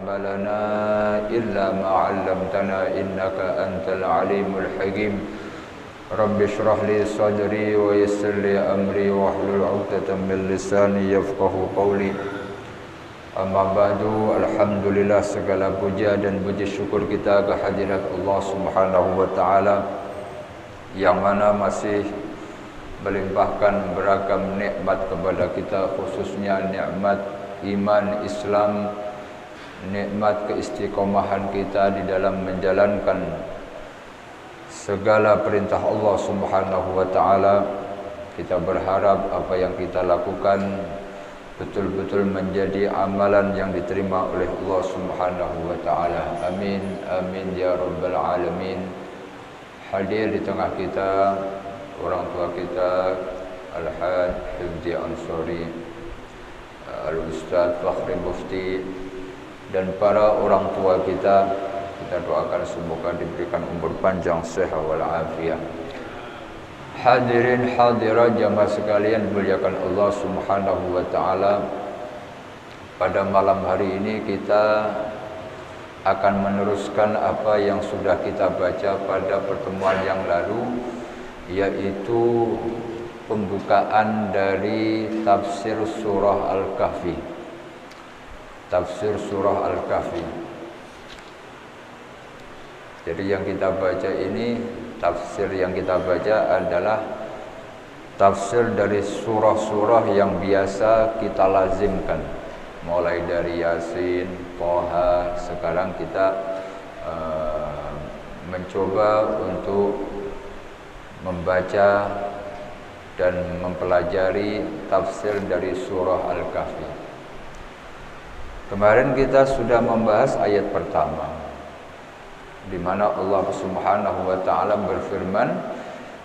علم لنا إلا ما علمتنا إنك أنت العليم الحكيم رب اشرح لي صدري ويسر لي أمري واحلل عقدة من lisani yafqahu qawli. Amma ba'du, alhamdulillah, segala puja dan puji syukur kita kehadirat Allah Subhanahu wa taala yang mana masih melimpahkan beragam nikmat kepada kita, khususnya nikmat iman Islam, nikmat keistiqomahan kita di dalam menjalankan segala perintah Allah Subhanahu wa taala. Kita berharap apa yang kita lakukan betul-betul menjadi amalan yang diterima oleh Allah Subhanahu wa taala. Amin amin ya rabbal alamin. Hadir di tengah kita orang tua kita Al-Haj Hifdi Ansori, Al-Ustaz Fakhri Mufti, dan para orang tua kita. Kita doakan semoga diberikan umur panjang, sehat wal afiat. Hadirin hadirat jamaah sekalian, muliakan Allah Subhanahu wa taala. Pada malam hari ini kita akan meneruskan apa yang sudah kita baca pada pertemuan yang lalu, yaitu pembukaan dari tafsir surah Al-Kahfi. Tafsir surah Al-Kahfi. Jadi yang kita baca ini, tafsir yang kita baca adalah tafsir dari surah-surah yang biasa kita lazimkan, mulai dari Yasin, Toha. Sekarang kita mencoba untuk membaca dan mempelajari tafsir dari surah Al-Kahfi. Kemarin kita sudah membahas ayat pertama, di mana Allah Subhanahu wa taala berfirman,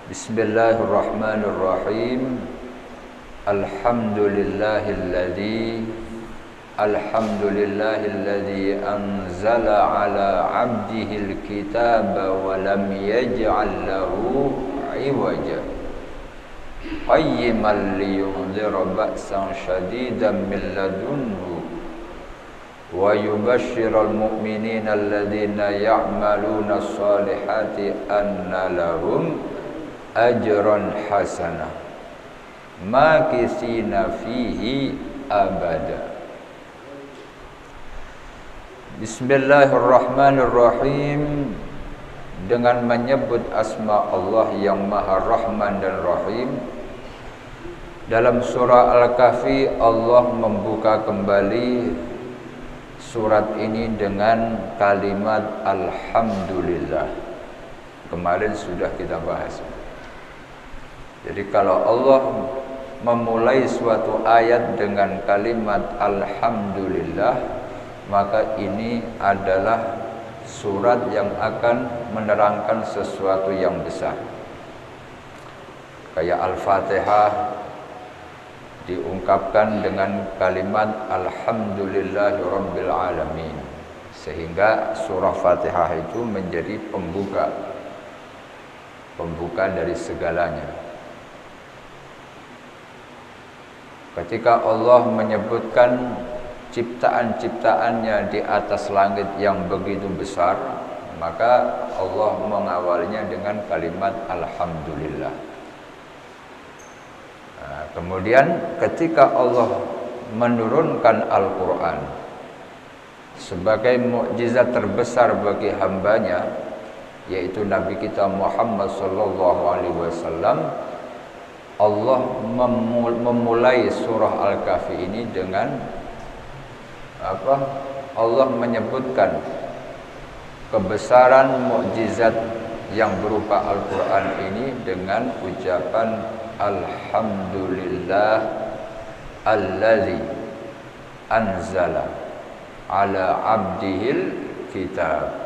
Bismillahirrahmanirrahim. Alhamdulillahilladzi anzala ala 'abdihil kitaba wa lam yaj'al lahu 'iwaja qayyiman liyunzira ba'san shadidan min ladunhu wa yubashshiral mu'minina alladhina ya'maluna as-salihati anna lahum ajran hasanah makisina fihi abada. Bismillahirrahmanirrahim. Dengan menyebut asma Allah yang Maha Rahman dan Rahim. Dalam surah Al-Kahfi Allah membuka kembali surat ini dengan kalimat Alhamdulillah. Kemarin sudah kita bahas. Jadi kalau Allah memulai suatu ayat dengan kalimat Alhamdulillah, maka ini adalah surat yang akan menerangkan sesuatu yang besar. Kayak Al-Fatihah diungkapkan dengan kalimat Alhamdulillahirabbil alamin, sehingga surah Fatihah itu menjadi pembuka dari segalanya. Ketika Allah menyebutkan ciptaan-ciptaannya di atas langit yang begitu besar, maka Allah mengawalinya dengan kalimat Alhamdulillah. Kemudian ketika Allah menurunkan Al-Quran sebagai mukjizat terbesar bagi hambanya, yaitu Nabi kita Muhammad SAW, Allah memulai surah Al-Kahfi ini dengan apa? Allah menyebutkan kebesaran mukjizat yang berupa Al-Quran ini dengan ucapan Alhamdulillah alladzi anzala ala abdihil kitab.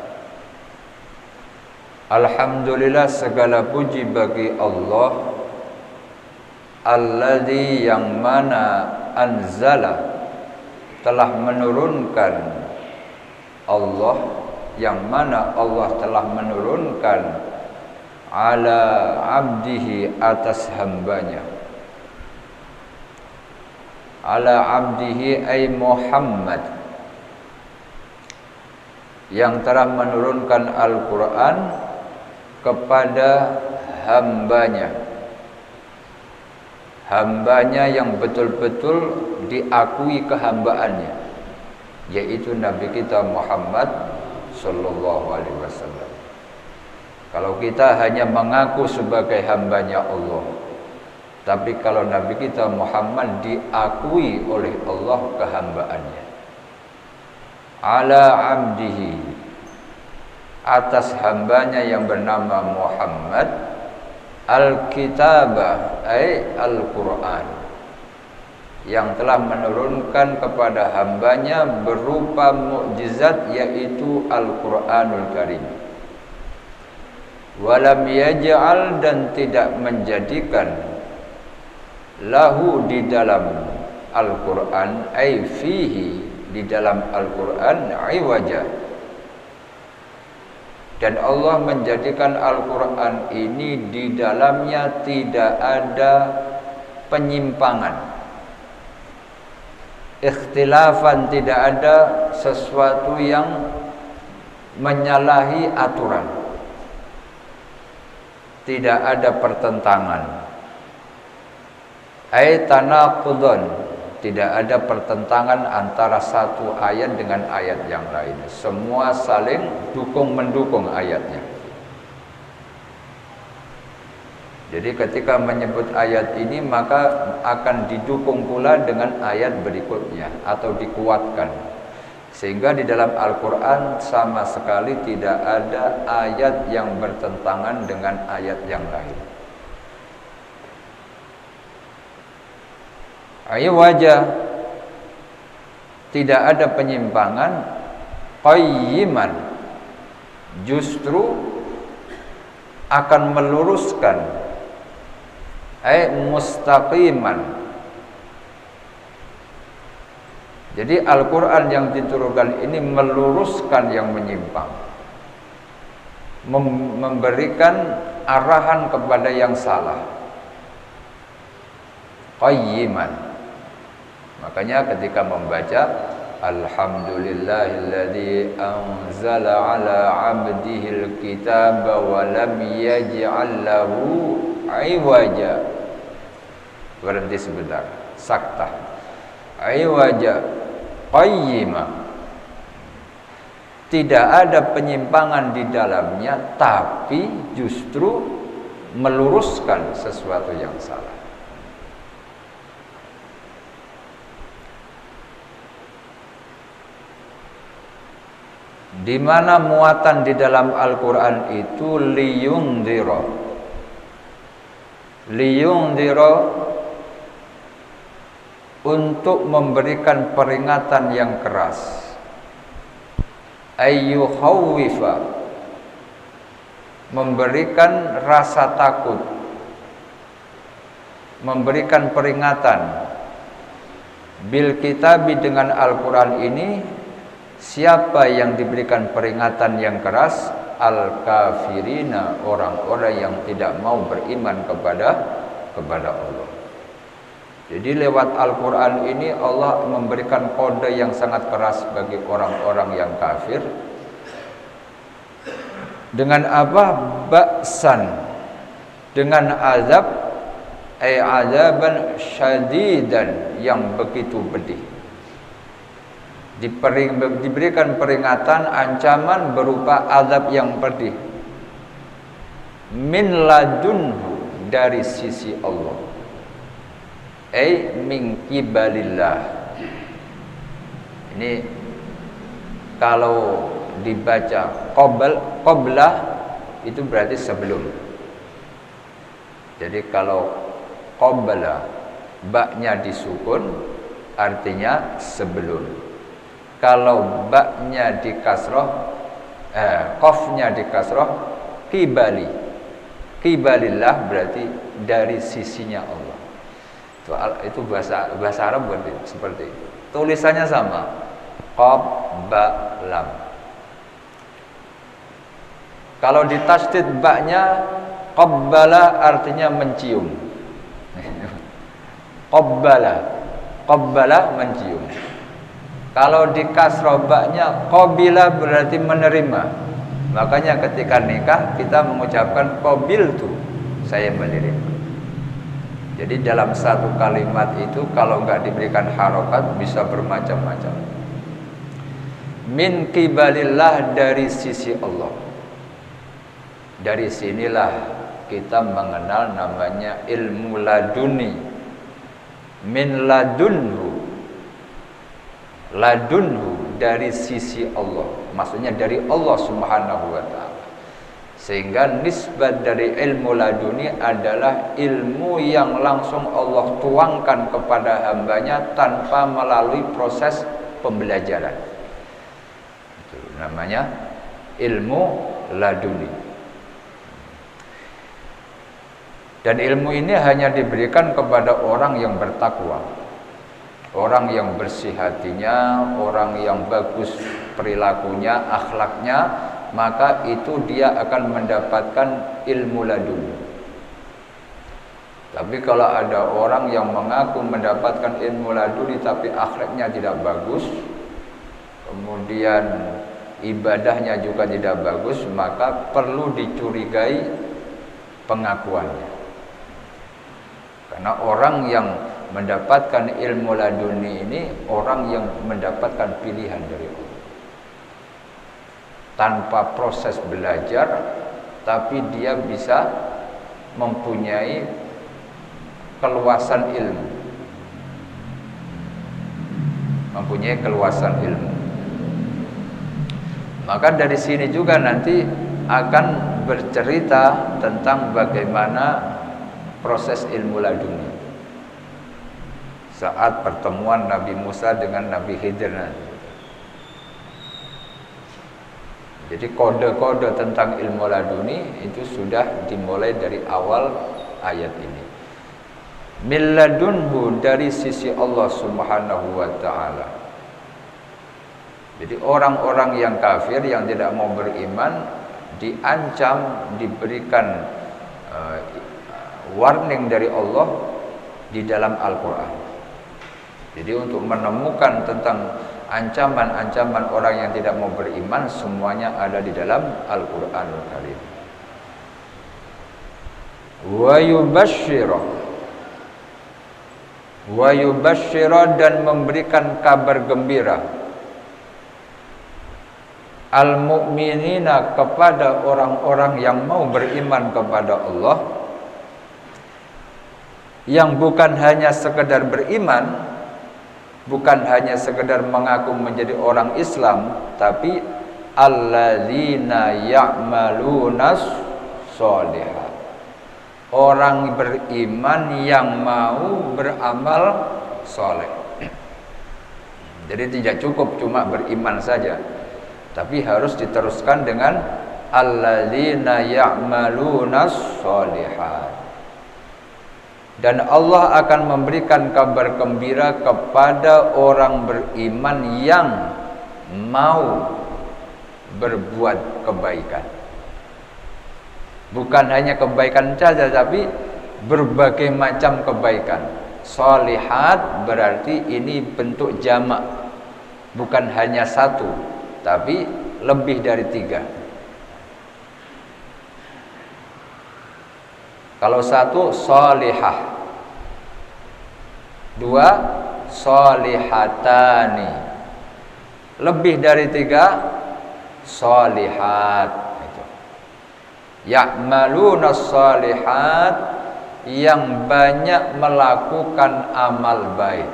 Alhamdulillah, segala puji bagi Allah, alladzi yang mana anzala telah menurunkan, Allah yang mana Allah telah menurunkan ala abdihi atas hambanya. Ala abdihi ay Muhammad, yang telah menurunkan Al-Quran kepada hambanya yang betul-betul diakui kehambaannya, yaitu Nabi kita Muhammad sallallahu alaihi wasallam. Kalau kita hanya mengaku sebagai hambanya Allah, tapi kalau Nabi kita Muhammad diakui oleh Allah kehambaannya, ala abdihi, atas hambanya yang bernama Muhammad, al-kitabah ay al-Quran, yang telah menurunkan kepada hambanya berupa mukjizat, yaitu Al-Quranul Karim. Walam yaj'al, dan tidak menjadikan, lahu, di dalam Al-Quran, ay fihi, di dalam Al-Quran, iwaja, dan Allah menjadikan Al-Quran ini di dalamnya tidak ada penyimpangan, ikhtilafan, tidak ada sesuatu yang menyalahi aturan, tidak ada pertentangan, ay tanaqudun, tidak ada pertentangan antara satu ayat dengan ayat yang lain. Semua saling dukung-mendukung ayatnya. Jadi ketika menyebut ayat ini, maka akan didukung pula dengan ayat berikutnya atau dikuatkan. Sehingga di dalam Al-Quran sama sekali tidak ada ayat yang bertentangan dengan ayat yang lain. Wajah, tidak ada penyimpangan, qayyiman, justru akan meluruskan, mustaqiman. Jadi Al-Quran yang diturunkan ini meluruskan yang menyimpang, memberikan arahan kepada yang salah. Qayyiman. Makanya ketika membaca alhamdulillahilladzi anzala ala 'abdihil kitaba wa lam yaj'al lahu 'iwaja, berhenti sebentar, saktah, 'iwaja, qayyima, tidak ada penyimpangan di dalamnya, tapi justru meluruskan sesuatu yang salah. Di mana muatan di dalam Al-Quran itu liyundhira, untuk memberikan peringatan yang keras, ayyukhawwifa, memberikan rasa takut, memberikan peringatan, bil kitabi, dengan Al-Quran ini. Siapa yang diberikan peringatan yang keras? Al-kafirina, orang-orang yang tidak mau beriman kepada Allah. Jadi lewat Al-Quran ini Allah memberikan kode yang sangat keras bagi orang-orang yang kafir. Dengan apa? Ba'san, dengan azab, azaban syadidan, yang begitu pedih. Diberikan peringatan, ancaman berupa azab yang pedih, min ladunhu, dari sisi Allah, min qibalillah. Ini kalau dibaca qablah itu berarti sebelum. Jadi kalau qabla ba-nya disukun artinya sebelum. Kalau ba-nya di kasroh, qaf-nya di kasroh, qibalillah berarti dari sisinya Allah. Itu bahasa Arab seperti itu. Tulisannya sama, qaf ba lam. Kalau di tasdid ba-nya, qabbala artinya mencium. Qabbala mencium. Kalau di kasrobaknya qabila berarti menerima. Makanya ketika nikah kita mengucapkan qabiltu, saya menerima. Jadi dalam satu kalimat itu kalau enggak diberikan harokat bisa bermacam-macam. Min qibalillah, dari sisi Allah. Dari sinilah kita mengenal namanya ilmu laduni. Min ladunhu, ladunhu dari sisi Allah, maksudnya dari Allah Subhanahu wa ta'ala. Sehingga nisbat dari ilmu laduni adalah ilmu yang langsung Allah tuangkan kepada hambanya tanpa melalui proses pembelajaran. Itu namanya ilmu laduni. Dan ilmu ini hanya diberikan kepada orang yang bertakwa, orang yang bersih hatinya, orang yang bagus perilakunya, akhlaknya, maka itu dia akan mendapatkan ilmu laduni. Tapi kalau ada orang yang mengaku mendapatkan ilmu laduni tapi akhlaknya tidak bagus, kemudian ibadahnya juga tidak bagus, maka perlu dicurigai pengakuannya. Karena orang yang mendapatkan ilmu laduni ini orang yang mendapatkan pilihan dari Allah. Tanpa proses belajar, tapi dia bisa mempunyai keluasan ilmu. Mempunyai keluasan ilmu. Maka dari sini juga nanti akan bercerita tentang bagaimana proses ilmu laduni saat pertemuan Nabi Musa dengan Nabi Khidir nanti. Jadi kode-kode tentang ilmu laduni itu sudah dimulai dari awal ayat ini. Min ladunhu, dari sisi Allah Subhanahu wa ta'ala. Jadi orang-orang yang kafir yang tidak mau beriman diancam, diberikan warning dari Allah di dalam Al-Quran. Jadi untuk menemukan tentang ancaman-ancaman orang yang tidak mau beriman, semuanya ada di dalam Al-Quranul Karim. Wa yubasyira, dan memberikan kabar gembira al-mu'minina, kepada orang-orang yang mau beriman kepada Allah, yang bukan hanya sekedar beriman, bukan hanya sekedar mengaku menjadi orang Islam, tapi alladzina ya'malunas sholihat, orang beriman yang mau beramal soleh. Jadi tidak cukup cuma beriman saja, tapi harus diteruskan dengan alladzina ya'malunas sholihat. Dan Allah akan memberikan kabar gembira kepada orang beriman yang mau berbuat kebaikan. Bukan hanya kebaikan saja, tapi berbagai macam kebaikan. Sholihat berarti ini bentuk jamak, bukan hanya satu, tapi lebih dari 3. Kalau 1 sholihah, 2 sholihatani, lebih dari 3 sholihat. Ya'maluna sholihat, yang banyak melakukan amal baik.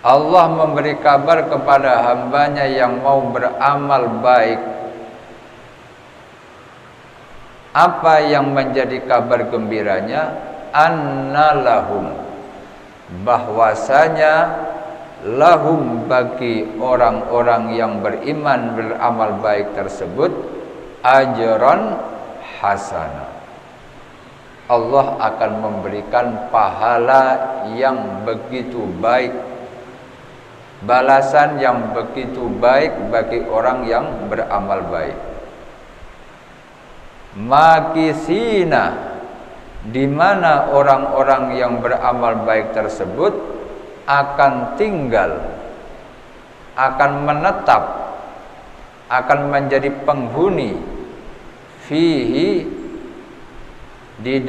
Allah memberi kabar kepada hambanya yang mau beramal baik. Apa yang menjadi kabar gembiranya? Annalahum, bahwasanya lahum, bagi orang-orang yang beriman beramal baik tersebut, ajran hasanah, Allah akan memberikan pahala yang begitu baik, balasan yang begitu baik bagi orang yang beramal baik. Makisina, di mana orang-orang yang beramal baik tersebut akan tinggal, akan menetap, akan menjadi penghuni fihi di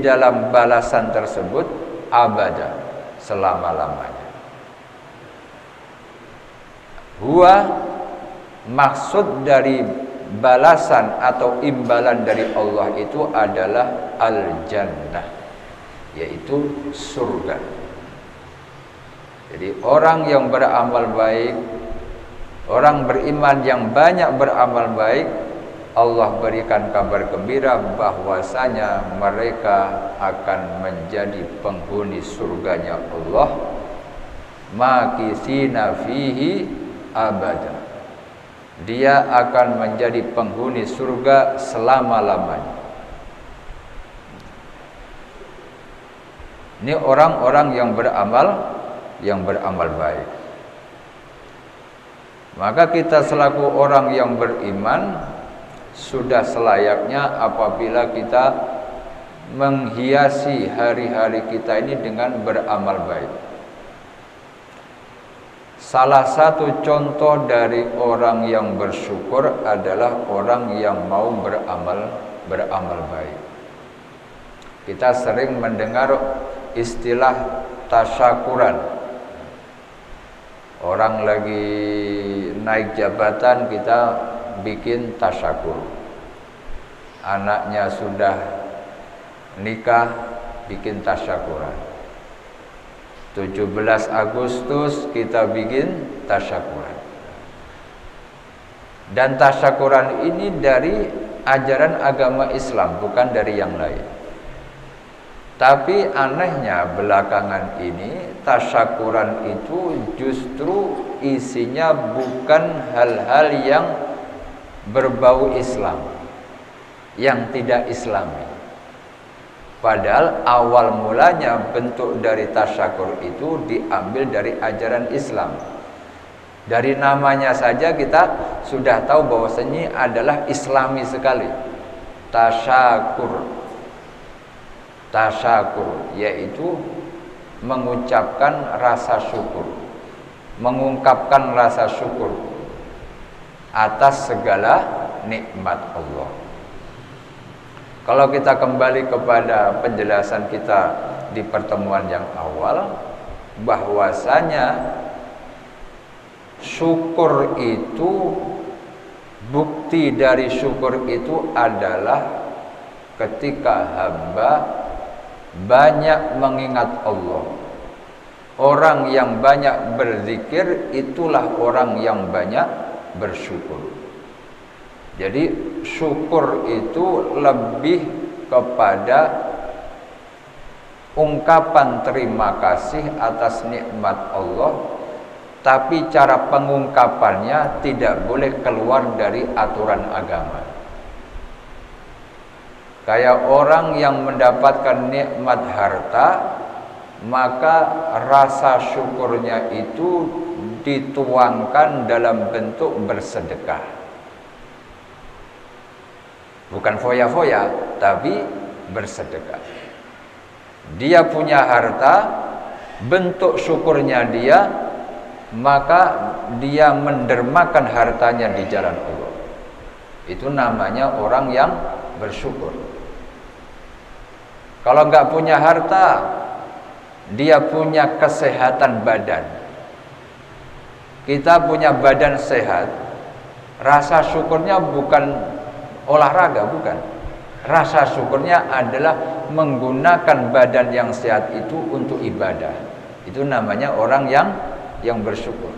dalam balasan tersebut abada, selama-lamanya. Huwa, maksud dari balasan atau imbalan dari Allah itu adalah al-jannah, yaitu surga. Jadi orang yang beramal baik, orang beriman yang banyak beramal baik, Allah berikan kabar gembira bahwasanya mereka akan menjadi penghuni surganya Allah, makisina fihi abada. Dia akan menjadi penghuni surga selama-lamanya. Ini orang-orang yang beramal baik. Maka kita selaku orang yang beriman sudah selayaknya apabila kita menghiasi hari-hari kita ini dengan beramal baik. Salah satu contoh dari orang yang bersyukur adalah orang yang mau beramal baik. Kita sering mendengar istilah tasyakuran. Orang lagi naik jabatan, kita bikin tasyakur. Anaknya sudah nikah, bikin tasyakuran. 17 Agustus kita bikin tasyakuran. Dan tasyakuran ini dari ajaran agama Islam, bukan dari yang lain. Tapi anehnya belakangan ini tasyakuran itu justru isinya bukan hal-hal yang berbau Islam, yang tidak Islami. Padahal awal mulanya bentuk dari tasyakur itu diambil dari ajaran Islam. Dari namanya saja kita sudah tahu bahwasanya adalah Islami sekali. Tasyakur, yaitu mengucapkan rasa syukur, mengungkapkan rasa syukur atas segala nikmat Allah. Kalau kita kembali kepada penjelasan kita di pertemuan yang awal, bahwasanya syukur itu, bukti dari syukur itu adalah ketika hamba banyak mengingat Allah. Orang yang banyak berzikir itulah orang yang banyak bersyukur. Jadi syukur itu lebih kepada ungkapan terima kasih atas nikmat Allah, tapi cara pengungkapannya tidak boleh keluar dari aturan agama. Kayak orang yang mendapatkan nikmat harta, maka rasa syukurnya itu dituangkan dalam bentuk bersedekah. Bukan foya-foya, tapi bersedekah. Dia punya harta, bentuk syukurnya dia, maka dia mendermakan hartanya di jalan Allah. Itu namanya orang yang bersyukur. Kalau nggak punya harta, dia punya kesehatan badan. Kita punya badan sehat, rasa syukurnya bukan olahraga, bukan. Rasa syukurnya adalah menggunakan badan yang sehat itu untuk ibadah. Itu namanya orang yang bersyukur.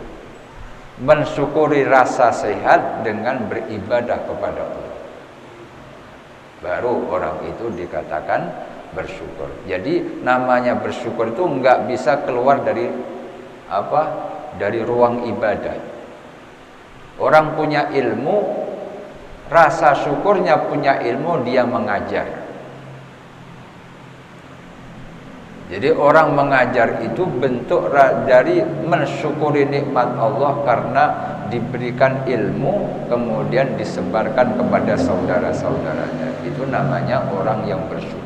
Mensyukuri rasa sehat dengan beribadah kepada Allah. Baru orang itu dikatakan bersyukur. Jadi namanya bersyukur itu enggak bisa keluar dari dari ruang ibadah. Orang punya ilmu, rasa syukurnya punya ilmu, dia mengajar. Jadi orang mengajar itu bentuk dari mensyukuri nikmat Allah karena diberikan ilmu kemudian disebarkan kepada saudara-saudaranya. Itu namanya orang yang bersyukur.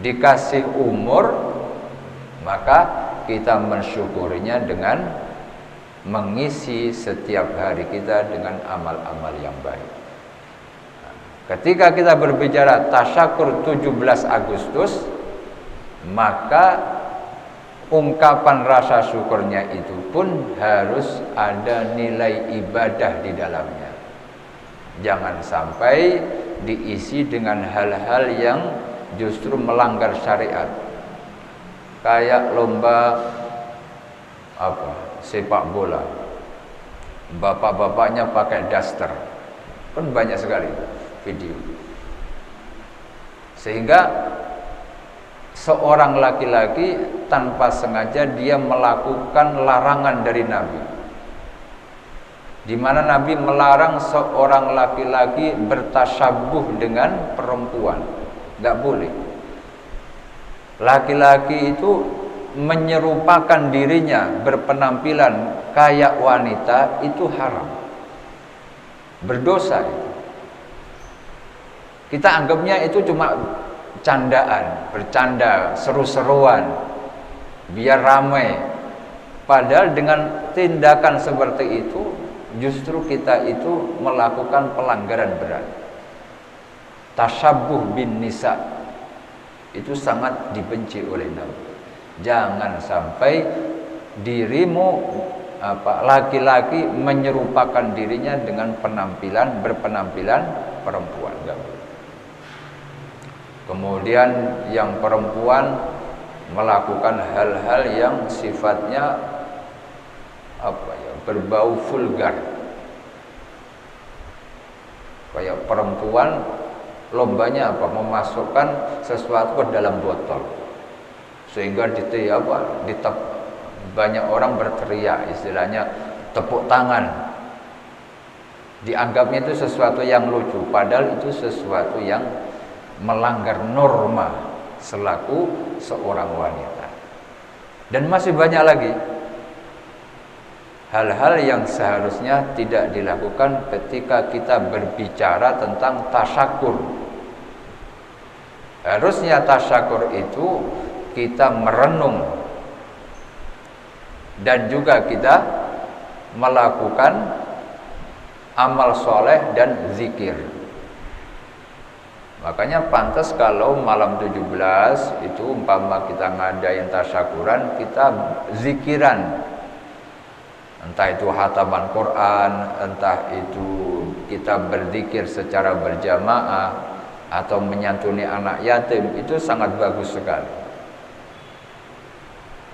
dikasih umur, maka kita mensyukurinya dengan mengisi setiap hari kita dengan amal-amal yang baik. Ketika kita berbicara tasyakur 17 Agustus, maka ungkapan rasa syukurnya itu pun harus ada nilai ibadah di dalamnya. Jangan sampai diisi dengan hal-hal yang justru melanggar syariat. Kayak lomba sepak bola. Bapak-bapaknya pakai daster. Kan banyak sekali video. Sehingga seorang laki-laki tanpa sengaja dia melakukan larangan dari Nabi, di mana Nabi melarang seorang laki-laki bertasyabuh dengan perempuan. Nggak boleh. Laki-laki itu menyerupakan dirinya berpenampilan kayak wanita itu haram, berdosa itu. Kita anggapnya itu cuma candaan, bercanda, seru-seruan, biar ramai. Padahal dengan tindakan seperti itu, justru kita itu melakukan pelanggaran berat. Tasyabuh bin nisa itu sangat dibenci oleh Nabi. Jangan sampai dirimu laki-laki menyerupakan dirinya dengan berpenampilan perempuan. Enggak boleh. Kemudian yang perempuan melakukan hal-hal yang sifatnya berbau vulgar. Kayak perempuan lombanya memasukkan sesuatu ke dalam botol, sehingga banyak orang berteriak, istilahnya tepuk tangan. Dianggapnya itu sesuatu yang lucu, padahal itu sesuatu yang melanggar norma selaku seorang wanita. Dan masih banyak lagi hal-hal yang seharusnya tidak dilakukan ketika kita berbicara tentang tasyakur. Harusnya tasyakur itu kita merenung dan juga kita melakukan amal soleh dan zikir. Makanya pantas kalau malam 17 itu umpama kita ngadain tasyakuran, kita zikiran. Entah itu hataman Quran, entah itu kita berzikir secara berjamaah atau menyantuni anak yatim, itu sangat bagus sekali.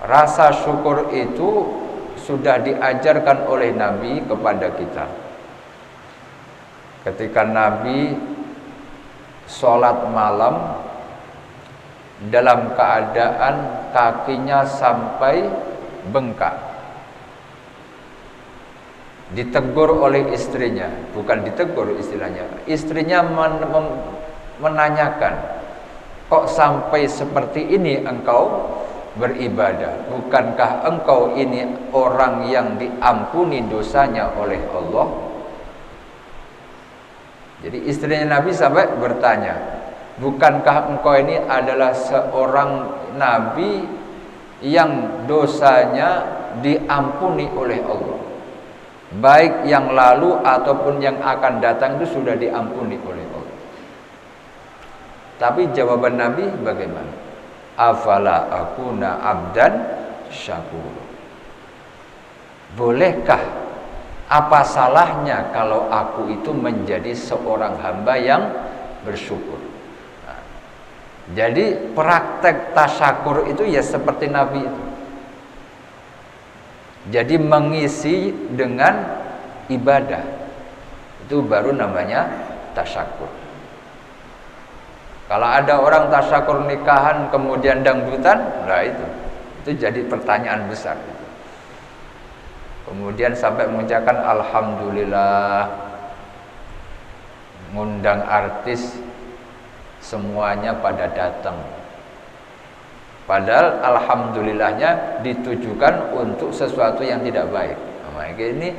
Rasa syukur itu sudah diajarkan oleh Nabi kepada kita. Ketika Nabi sholat malam dalam keadaan kakinya sampai bengkak, ditegur oleh istrinya, bukan ditegur istilahnya, istrinya menanyakan, kok sampai seperti ini engkau beribadah? Bukankah engkau ini orang yang diampuni dosanya oleh Allah? Jadi istrinya Nabi sampai bertanya, bukankah engkau ini adalah seorang Nabi yang dosanya diampuni oleh Allah? Baik yang lalu ataupun yang akan datang itu sudah diampuni oleh Allah. Tapi jawaban Nabi bagaimana? Afala akuna abdan syakur. Bolehkah, apa salahnya kalau aku itu menjadi seorang hamba yang bersyukur? Nah, jadi praktek tasyakur itu ya seperti Nabi itu. Jadi mengisi dengan ibadah, itu baru namanya tasyakur. Kalau ada orang tasyakur nikahan kemudian dangdutan, nah itu jadi pertanyaan besar. Kemudian sampai mengucapkan alhamdulillah, ngundang artis semuanya pada datang. Padahal alhamdulillahnya ditujukan untuk sesuatu yang tidak baik. Nah, ini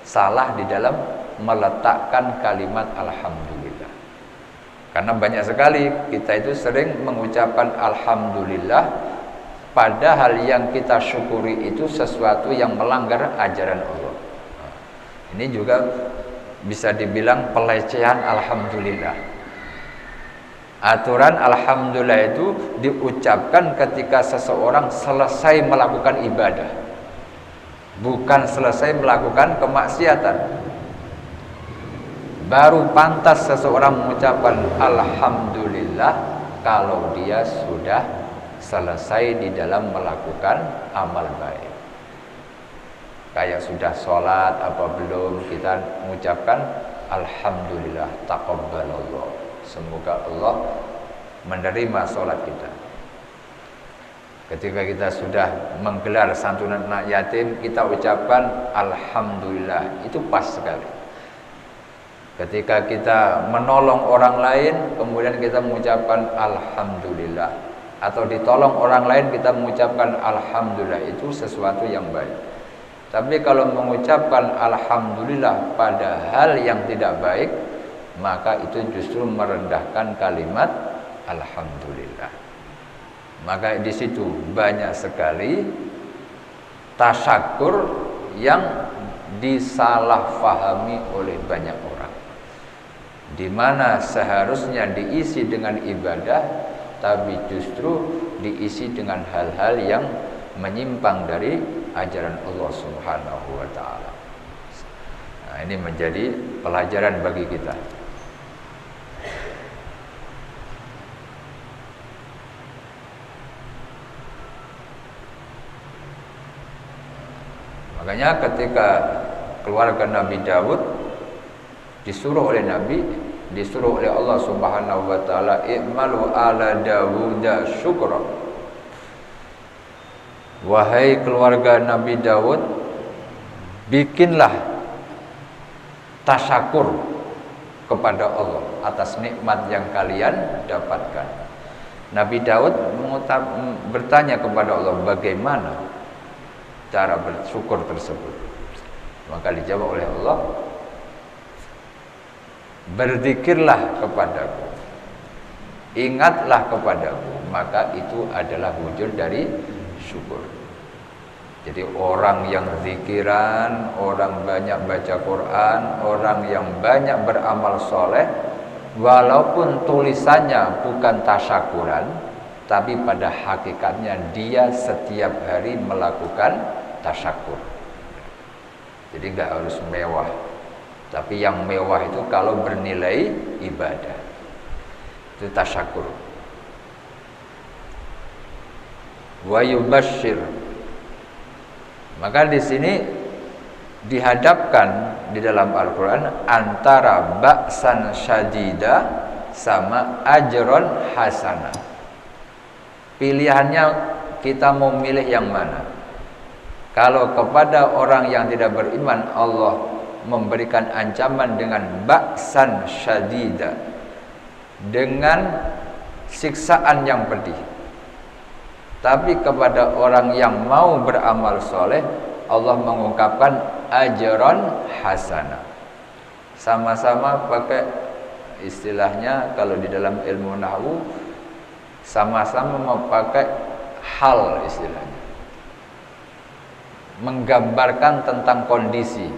salah di dalam meletakkan kalimat alhamdulillah. Karena banyak sekali kita itu sering mengucapkan alhamdulillah, padahal yang kita syukuri itu sesuatu yang melanggar ajaran Allah. Ini juga bisa dibilang pelecehan alhamdulillah. Aturan alhamdulillah itu diucapkan ketika seseorang selesai melakukan ibadah, bukan selesai melakukan kemaksiatan. Baru pantas seseorang mengucapkan alhamdulillah kalau dia sudah selesai di dalam melakukan amal baik. Kayak sudah sholat apa belum, kita mengucapkan alhamdulillah taqabbalallah, semoga Allah menerima sholat kita. Ketika kita sudah menggelar santunan anak yatim, kita ucapkan alhamdulillah, itu pas sekali. Ketika kita menolong orang lain, kemudian kita mengucapkan alhamdulillah, atau ditolong orang lain kita mengucapkan alhamdulillah, itu sesuatu yang baik. Tapi kalau mengucapkan alhamdulillah pada hal yang tidak baik, maka itu justru merendahkan kalimat alhamdulillah. Maka di situ banyak sekali tasyakur yang disalahfahami oleh banyak orang, di mana seharusnya diisi dengan ibadah, tapi justru diisi dengan hal-hal yang menyimpang dari ajaran Allah Subhanahu wa taala. Nah, ini menjadi pelajaran bagi kita. Makanya ketika keluarga Nabi Daud disuruh oleh Allah Subhanahu wa taala, i'malu ala Dawuda syukra. Wahai keluarga Nabi Daud, bikinlah tasyakur kepada Allah atas nikmat yang kalian dapatkan. Nabi Daud bertanya kepada Allah, bagaimana cara bersyukur tersebut? Maka dijawab oleh Allah, berzikirlah kepadaku, ingatlah kepadaku, maka itu adalah wujud dari syukur. Jadi orang yang zikiran, orang banyak baca Quran, orang yang banyak beramal soleh, walaupun tulisannya bukan tasyakuran, tapi pada hakikatnya dia setiap hari melakukan tasyakur. Jadi nggak harus mewah, tapi yang mewah itu kalau bernilai ibadah, itu tasyakur. Wa yubasyir. Maka di sini dihadapkan di dalam Al-Quran antara ba'san syadida sama ajron hasanah. Pilihannya kita mau milih yang mana? Kalau kepada orang yang tidak beriman, Allah memberikan ancaman dengan ba'san syadida, dengan siksaan yang pedih. Tapi kepada orang yang mau beramal soleh, Allah mengungkapkan ajron hasanah. Sama-sama pakai istilahnya, kalau di dalam ilmu nahwu sama-sama memakai hal istilahnya, menggambarkan tentang kondisi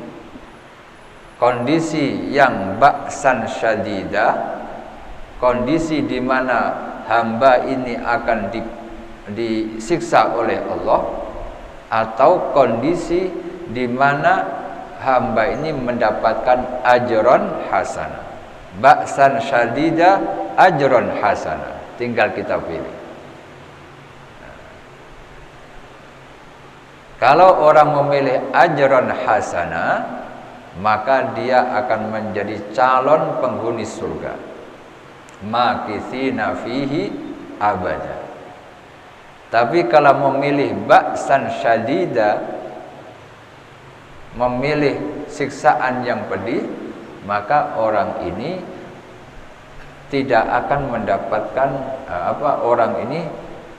yang ba'san syadida, kondisi di mana hamba ini akan disiksa oleh Allah, atau kondisi di mana hamba ini mendapatkan ajron hasanah. Ba'san syadida, ajron hasanah, tinggal kita pilih. Kalau orang memilih ajron hasanah, maka dia akan menjadi calon penghuni surga, makitsina fihi abada. Tapi kalau memilih ba'san syadida, memilih siksaan yang pedih, maka orang ini tidak akan mendapatkan orang ini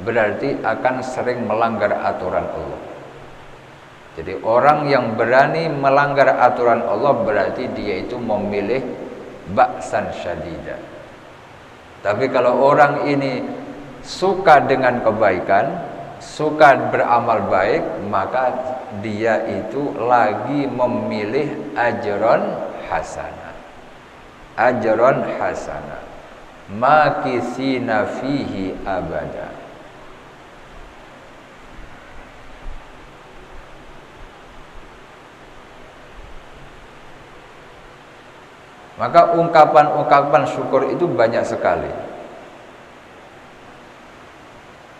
berarti akan sering melanggar aturan Allah. Jadi orang yang berani melanggar aturan Allah berarti dia itu memilih ba'san syadida. Tapi kalau orang ini suka dengan kebaikan, suka beramal baik, maka dia itu lagi memilih ajron hasanah. Ajron hasanah. Makisina fihi abada. Maka ungkapan-ungkapan syukur itu banyak sekali.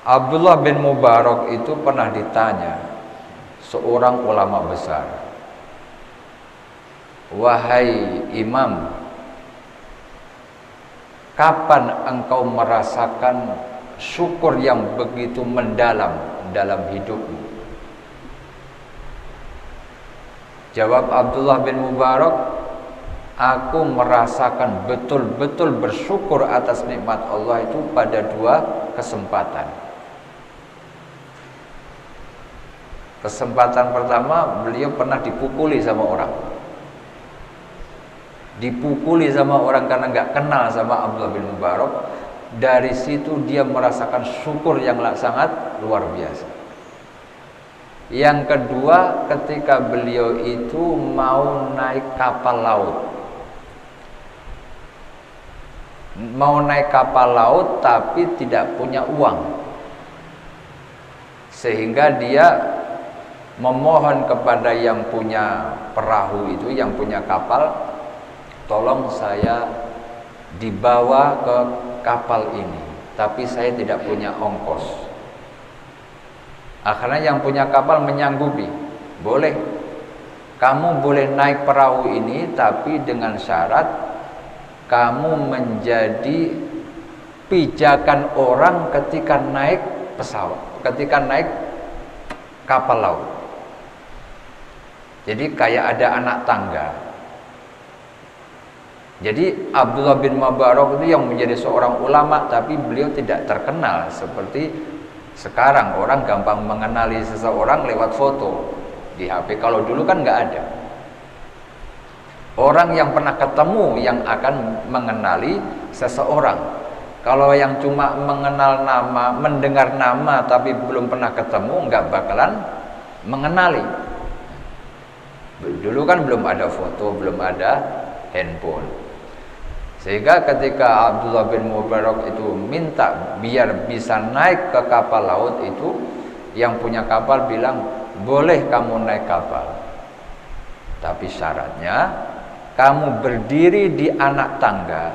Abdullah bin Mubarak itu pernah ditanya seorang ulama besar, "Wahai imam, kapan engkau merasakan syukur yang begitu mendalam dalam hidupmu?" Jawab Abdullah bin Mubarak, "Aku merasakan betul-betul bersyukur atas nikmat Allah itu pada 2 kesempatan. Kesempatan pertama, beliau pernah dipukuli sama orang. Dipukuli sama orang karena nggak kenal sama Abdullah bin Mubarak. Dari situ dia merasakan syukur yang sangat luar biasa. Yang kedua, ketika beliau itu mau naik kapal laut. Mau naik kapal laut tapi tidak punya uang. Sehingga dia memohon kepada yang punya perahu itu, yang punya kapal, "Tolong saya dibawa ke kapal ini, tapi saya tidak punya ongkos." Akhirnya yang punya kapal menyanggupi, "Boleh, kamu boleh naik perahu ini, tapi dengan syarat kamu menjadi pijakan orang ketika naik pesawat, ketika naik kapal laut." Jadi kayak ada anak tangga. Jadi Abdullah bin Mubarak itu yang menjadi seorang ulama, tapi beliau tidak terkenal seperti sekarang. Orang gampang mengenali seseorang lewat foto di HP. Kalau dulu kan nggak ada. Orang yang pernah ketemu yang akan mengenali seseorang. Kalau yang cuma mengenal nama, mendengar nama tapi belum pernah ketemu, nggak bakalan mengenali. Dulu kan belum ada foto, belum ada handphone. Sehingga ketika Abdullah bin Mubarak itu minta biar bisa naik ke kapal laut itu, yang punya kapal bilang, "Boleh kamu naik kapal, tapi syaratnya kamu berdiri di anak tangga,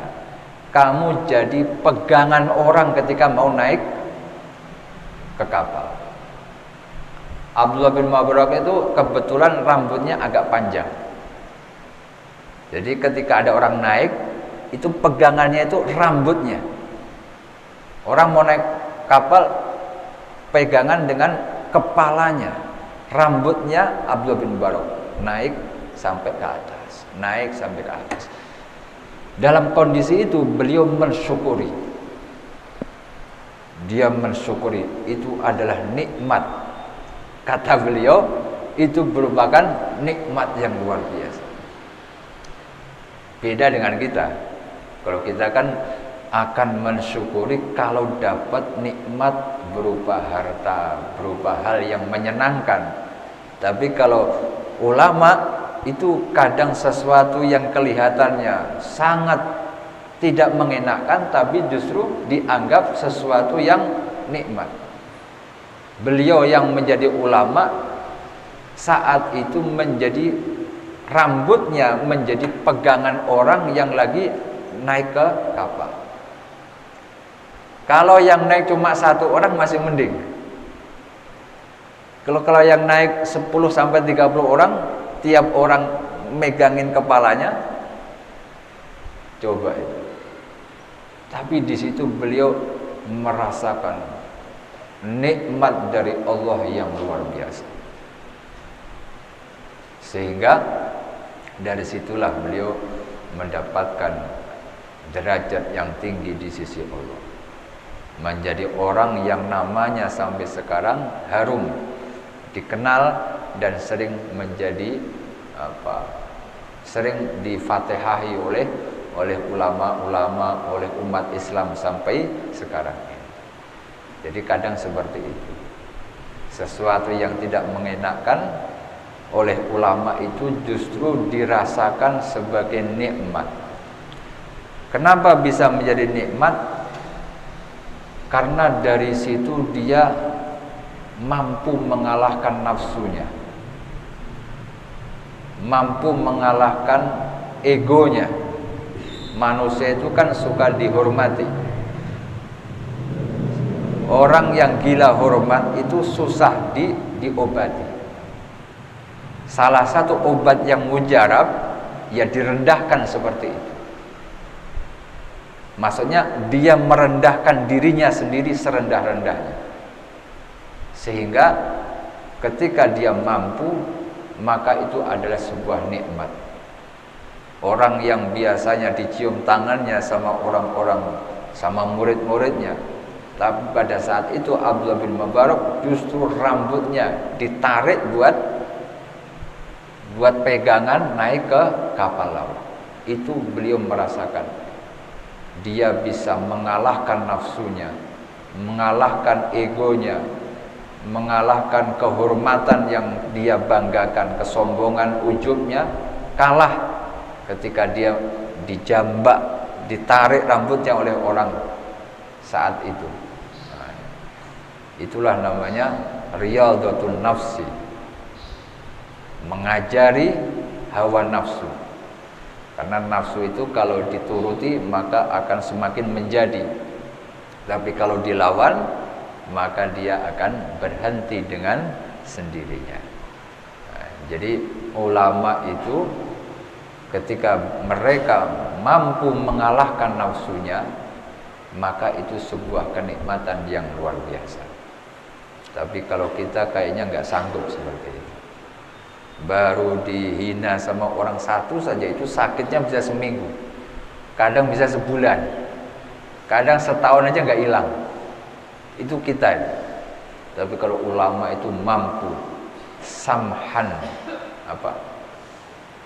kamu jadi pegangan orang ketika mau naik ke kapal." Abdullah bin Mubarak itu kebetulan rambutnya agak panjang. Jadi ketika ada orang naik, itu pegangannya itu rambutnya. Orang mau naik kapal, pegangan dengan kepalanya. Rambutnya Abdullah bin Mubarak naik sampai ke atas, naik sampai ke atas. Dalam kondisi itu beliau mensyukuri. Dia mensyukuri, itu adalah nikmat. Kata beliau, itu merupakan nikmat yang luar biasa. Beda dengan kita. Kalau kita kan akan mensyukuri kalau dapat nikmat berupa harta, berupa hal yang menyenangkan. Tapi kalau ulama itu kadang sesuatu yang kelihatannya sangat tidak mengenakan, tapi justru dianggap sesuatu yang nikmat. Beliau yang menjadi ulama saat itu menjadi rambutnya menjadi pegangan orang yang lagi naik ke kapal. Kalau yang naik cuma 1 orang masih mending. Kalau yang naik 10 sampai 30 orang, tiap orang megangin kepalanya, coba itu. Tapi di situ beliau merasakan nikmat dari Allah yang luar biasa. Sehingga dari situlah beliau mendapatkan derajat yang tinggi di sisi Allah. Menjadi orang yang namanya sampai sekarang harum, dikenal dan sering menjadi sering difatihahi oleh oleh ulama-ulama, oleh umat Islam sampai sekarang ini. Jadi kadang seperti itu. Sesuatu yang tidak mengenakan oleh ulama itu justru dirasakan sebagai nikmat. Kenapa bisa menjadi nikmat? Karena dari situ dia mampu mengalahkan nafsunya, mampu mengalahkan egonya. Manusia itu kan suka dihormati. Orang yang gila hormat itu susah diobati. Salah satu obat yang mujarab ya direndahkan seperti itu. Maksudnya dia merendahkan dirinya sendiri serendah-rendahnya, sehingga ketika dia mampu, maka itu adalah sebuah nikmat. Orang yang biasanya dicium tangannya sama orang-orang, sama murid-muridnya, tapi pada saat itu Abdullah bin Mubarak justru rambutnya ditarik buat pegangan naik ke kapal laut. Itu beliau merasakan dia bisa mengalahkan nafsunya, mengalahkan egonya, mengalahkan kehormatan yang dia banggakan, kesombongan, ujubnya, kalah ketika dia dijambak, ditarik rambutnya oleh orang saat itu. Nah, itulah namanya riyadhatun nafsi, mengajari hawa nafsu. Karena nafsu itu kalau dituruti maka akan semakin menjadi, tapi kalau dilawan maka dia akan berhenti dengan sendirinya. Nah, jadi ulama itu ketika mereka mampu mengalahkan nafsunya, maka itu sebuah kenikmatan yang luar biasa. Tapi kalau kita kayaknya nggak sanggup seperti itu. Baru dihina sama orang satu saja itu sakitnya bisa seminggu, kadang bisa sebulan, kadang setahun aja nggak hilang. Itu kita. Tapi kalau ulama itu mampu samhan,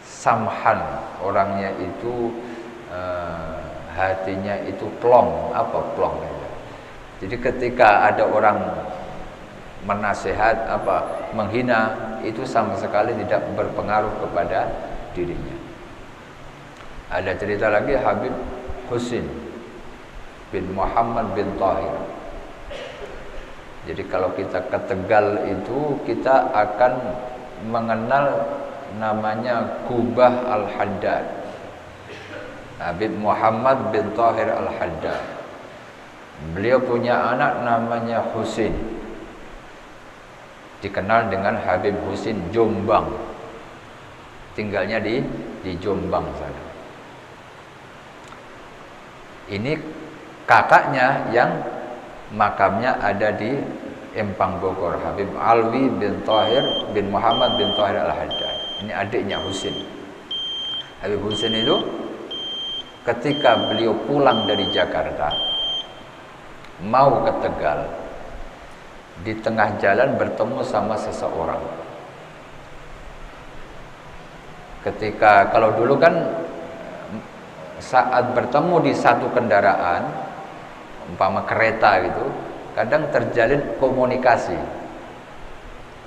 samhan, orangnya itu hatinya itu plong. Plong itu. Jadi ketika ada orang menasehat menghina, itu sama sekali tidak berpengaruh kepada dirinya. Ada cerita lagi Habib Husin bin Muhammad bin Tahir. Jadi kalau kita ke Tegal itu kita akan mengenal namanya Kubah Al-Haddad. Habib Muhammad bin Tahir Al-Haddad. Beliau punya anak namanya Husin, dikenal dengan Habib Husin Jombang. Tinggalnya di Jombang sana. Ini kakaknya yang makamnya ada di Empang Bogor, Habib Alwi bin Tahir bin Muhammad bin Tahir Al-Haddad. Ini adiknya Husin. Habib Husin itu ketika beliau pulang dari Jakarta mau ke Tegal, di tengah jalan bertemu sama seseorang. Ketika kalau dulu kan saat bertemu di satu kendaraan, umpama kereta gitu, kadang terjalin komunikasi.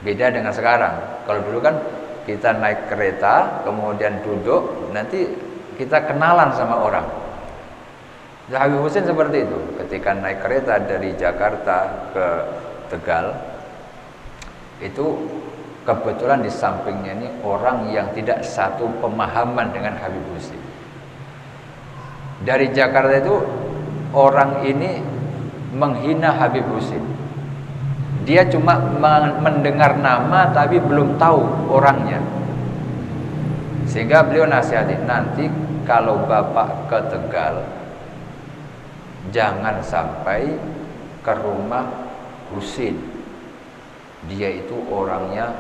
Beda dengan sekarang. Kalau dulu kan kita naik kereta, kemudian duduk, nanti kita kenalan sama orang. Habib Husin seperti itu. Ketika naik kereta dari Jakarta ke Tegal, itu kebetulan di sampingnya ini orang yang tidak satu pemahaman dengan Habib Husin. Dari Jakarta itu orang ini menghina Habib Husin. Dia cuma mendengar nama tapi belum tahu orangnya. Sehingga beliau nasihati, nanti kalau Bapak ke Tegal jangan sampai ke rumah Husin. Dia itu orangnya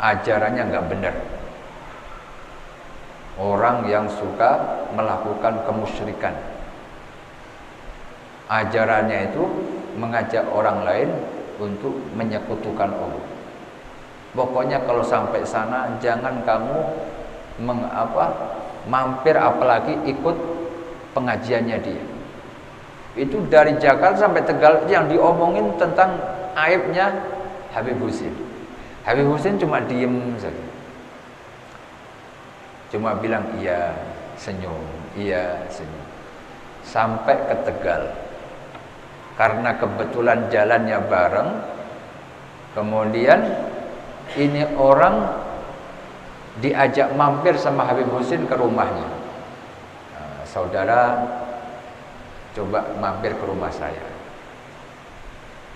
ajarannya nggak benar, orang yang suka melakukan kemusyrikan. Ajarannya itu mengajak orang lain untuk menyekutukan Allah. Pokoknya kalau sampai sana jangan kamu mampir apalagi ikut pengajiannya dia. Itu dari Jakarta sampai Tegal yang diomongin tentang aibnya Habib Husin. Habib Husin cuma diem saja, cuma bilang iya, senyum, iya, senyum. Sampai ke Tegal, karena kebetulan jalannya bareng. Kemudian ini orang diajak mampir sama Habib Husin ke rumahnya. Nah, saudara, coba mampir ke rumah saya.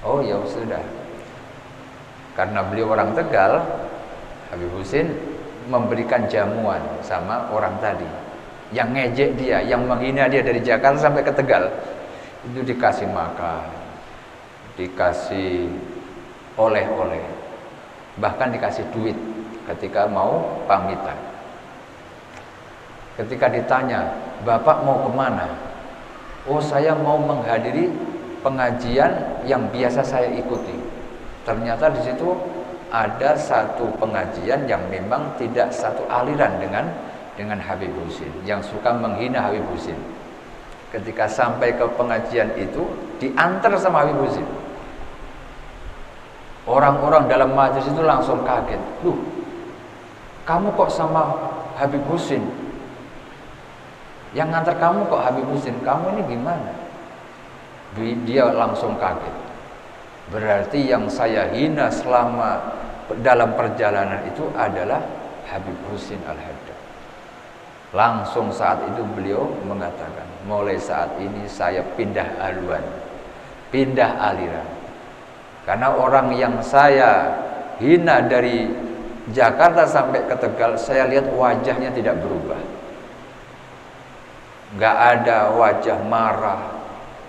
Oh ya sudah. Karena beliau orang Tegal, Habib Husin memberikan jamuan sama orang tadi yang ngejek dia, yang menghina dia dari Jakarta sampai ke Tegal. Itu dikasih makan, dikasih oleh-oleh, bahkan dikasih duit ketika mau pamitan. Ketika ditanya, "Bapak mau kemana?" "Oh, saya mau menghadiri pengajian yang biasa saya ikuti." Ternyata di situ ada satu pengajian yang memang tidak satu aliran dengan Habib Husin, yang suka menghina Habib Husin. Ketika sampai ke pengajian itu, diantar sama Habib Husin. Orang-orang dalam majelis itu langsung kaget. "Loh, kamu kok sama Habib Husin? Yang ngantar kamu kok Habib Husin? Kamu ini gimana?" Dia langsung kaget. Berarti yang saya hina selama dalam perjalanan itu adalah Habib Husin Al-Haddad. Langsung saat itu beliau mengatakan, "Mulai saat ini saya pindah haluan, pindah aliran. Karena orang yang saya hina dari Jakarta sampai ke Tegal, saya lihat wajahnya tidak berubah. Gak ada wajah marah,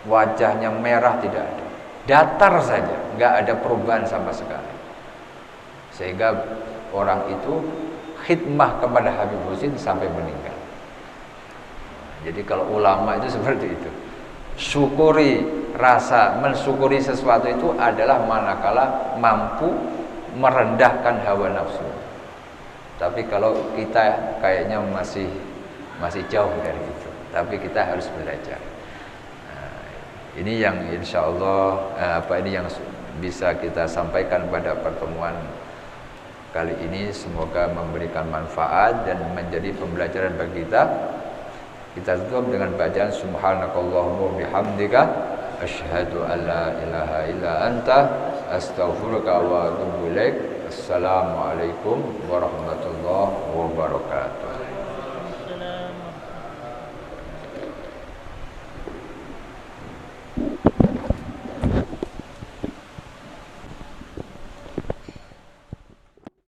wajahnya merah, tidak ada. Datar saja, gak ada perubahan sama sekali." Sehingga orang itu khidmah kepada Habib Husin sampai meninggal. Jadi kalau ulama itu seperti itu. Syukuri rasa, mensyukuri sesuatu itu adalah manakala mampu merendahkan hawa nafsu. Tapi kalau kita kayaknya masih jauh dari itu. Tapi kita harus belajar. Ini yang insya Allah ini yang bisa kita sampaikan pada pertemuan kali ini. Semoga memberikan manfaat dan menjadi pembelajaran bagi kita. Kita tutup dengan bacaan subhanakallahumma bihamdika asyhadu an la ilaha illa anta astaghfiruka wa atubu ilaik. Assalamualaikum warahmatullahi wabarakatuh.